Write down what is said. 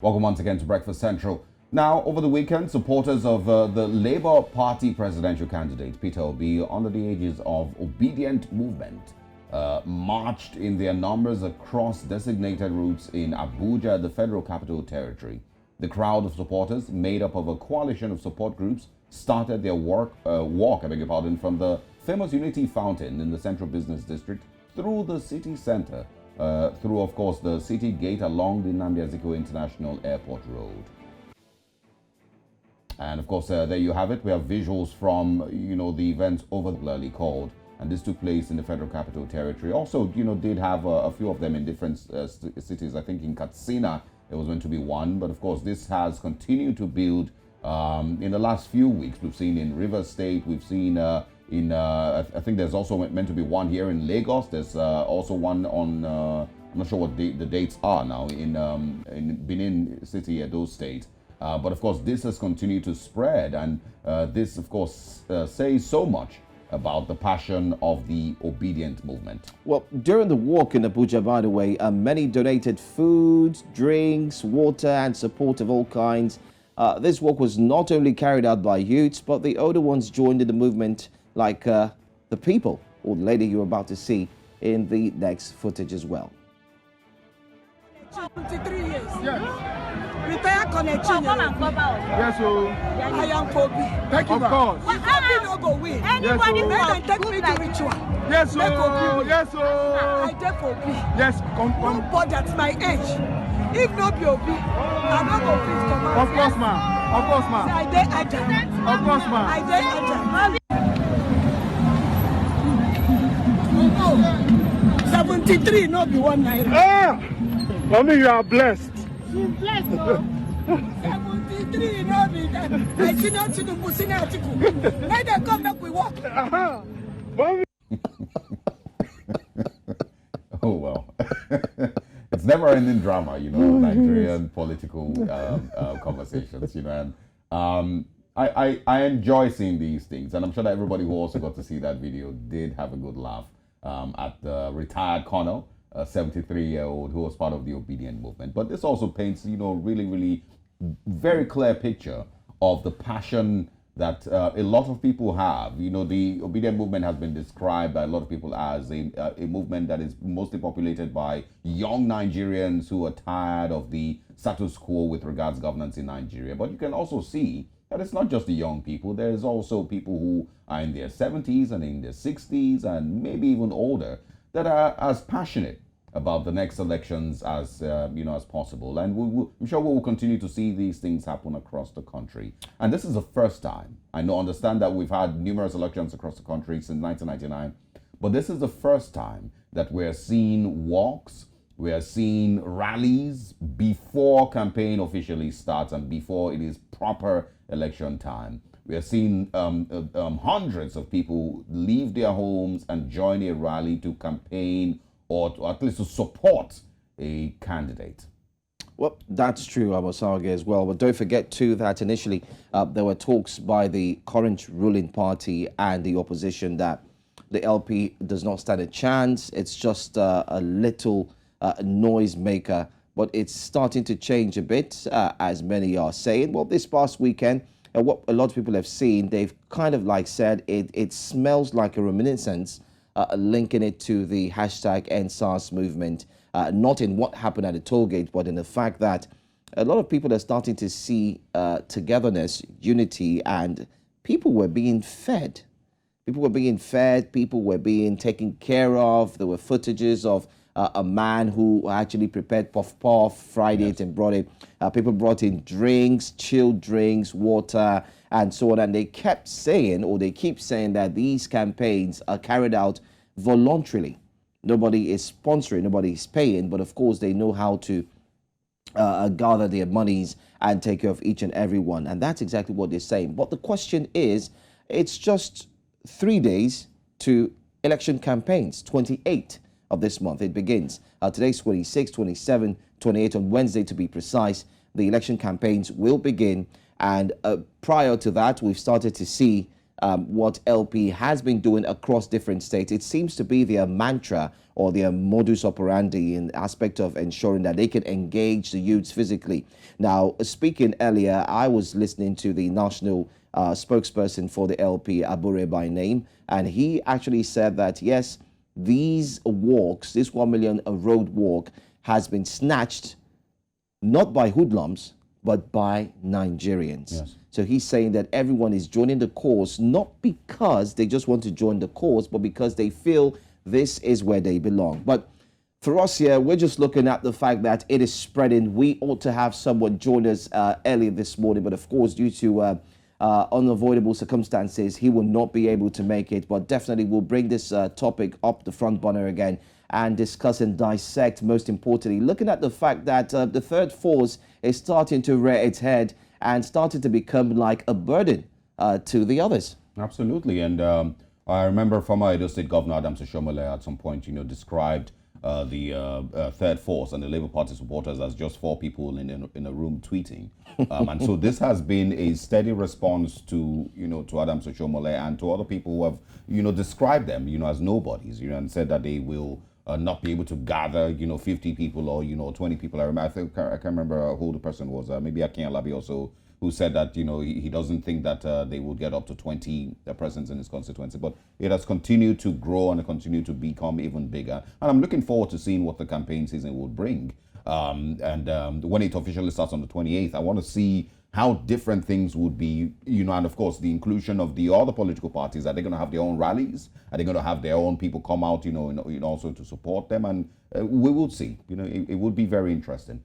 Welcome once again to Breakfast Central. Now, over the weekend, supporters of the Labour Party presidential candidate, Peter Obi, under the aegis of Obidient Movement, marched in their numbers across designated routes in Abuja, the Federal Capital Territory. The crowd of supporters, made up of a coalition of support groups, started their walk from the famous Unity Fountain in the Central Business District through the city center, through, of course, the city gate along the Nnamdi Azikiwe International Airport Road. And, of course, there you have it. We have visuals from, the events overly called. And this took place in the Federal Capital Territory. Also, did have a few of them in different cities. I think in Katsina, there was going to be one. But, of course, this has continued to build in the last few weeks. We've seen in Rivers State. We've seen I think there's also meant to be one here in Lagos. There's also one on, I'm not sure what the dates are now, in Benin City, Edo State. But of course, this has continued to spread, and this, of course, says so much about the passion of the Obidient Movement. Well, during the walk in Abuja, by the way, many donated food, drinks, water, and support of all kinds. This walk was not only carried out by youths, but the older ones joined in the movement, like the people or the lady you're about to see in the next footage as well. 23 years. Yes. Retire connection. Yes, so I am Kobe. thank you, of course. Kobe no go win. Anybody Yes, take me to ritual. Yes, so yes, so I take Kobe. yes, Nobody at my age. If not be Obi, I don't go please come out. of course, ma'am. Of course, ma'am. I dey agent. Of course, ma'am. I dey agent. 73 no be 1 naira. Ah, mommy, you are blessed. She's blessed, no? 73 no be that. I see no to the Busina article. Let them come back, we walk. Mommy. Oh, well. It's never ending drama, Nigerian political conversations, and I enjoy seeing these things, and I'm sure that everybody who also got to see that video did have a good laugh at the retired colonel, a 73-year-old who was part of the Obidient Movement. But this also paints, really, really very clear picture of the passion that a lot of people have. The Obidient Movement has been described by a lot of people as a movement that is mostly populated by young Nigerians who are tired of the status quo with regards governance in Nigeria. But you can also see that it's not just the young people. There's also people who are in their 70s and in their 60s and maybe even older that are as passionate about the next elections as as possible. And I'm sure we will continue to see these things happen across the country. And this is the first time. I understand that we've had numerous elections across the country since 1999, but this is the first time that we're seeing walks, we're seeing rallies before campaign officially starts and before it is proper election time. We are seeing hundreds of people leave their homes and join a rally to campaign or at least to support a candidate. Well, that's true, Abosage, as well. But don't forget, too, that initially there were talks by the current ruling party and the opposition that the LP does not stand a chance. It's just a little noise maker. But it's starting to change a bit, as many are saying. Well, this past weekend, what a lot of people have seen, they've kind of said it smells like a reminiscence, linking it to the hashtag #EndSARS movement, not in what happened at the toll gate, but in the fact that a lot of people are starting to see togetherness, unity, and people were being fed. People were being fed, people were being taken care of. There were footages of a man who actually prepared puff-puff, fried it and brought it. People brought in drinks, chilled drinks, water, and so on. And they kept saying, or they keep saying, that these campaigns are carried out voluntarily. Nobody is sponsoring, nobody is paying, but of course they know how to gather their monies and take care of each and every one. And that's exactly what they're saying. But the question is, it's just 3 days to election campaigns, 28 of this month. It begins. Today's 26, 27, 28 on Wednesday to be precise. The election campaigns will begin. And prior to that, we've started to see what LP has been doing across different states. It seems to be their mantra or their modus operandi in aspect of ensuring that they can engage the youths physically. Now, speaking earlier, I was listening to the national spokesperson for the LP, Abure by name, and he actually said that, yes, these walks, this 1 million road walk has been snatched not by hoodlums, but by Nigerians. Yes. So he's saying that everyone is joining the cause, not because they just want to join the cause, but because they feel this is where they belong. But for us here, we're just looking at the fact that it is spreading. We ought to have someone join us early this morning, but of course, due to unavoidable circumstances, he will not be able to make it. But definitely we'll bring this topic up the front burner again and discuss and dissect, most importantly, looking at the fact that the third force is starting to rear its head and starting to become like a burden to the others. Absolutely. And I remember former Edo State Governor Adams Oshomole at some point, described the third force and the Labour Party supporters as just four people in a room tweeting. And so this has been a steady response to Adams Oshomole and to other people who have, described them, as nobodies, and said that they will not be able to gather, 50 people or, 20 people. I can't remember who the person was, maybe Akin Alabi or so, who said that, he doesn't think that they would get up to 20 presence in his constituency. But it has continued to grow and continue to become even bigger. And I'm looking forward to seeing what the campaign season will bring. When it officially starts on the 28th, I want to see how different things would be, and of course the inclusion of the other political parties. Are they going to have their own rallies? Are they going to have their own people come out, also to support them? And we will see. It would be very interesting.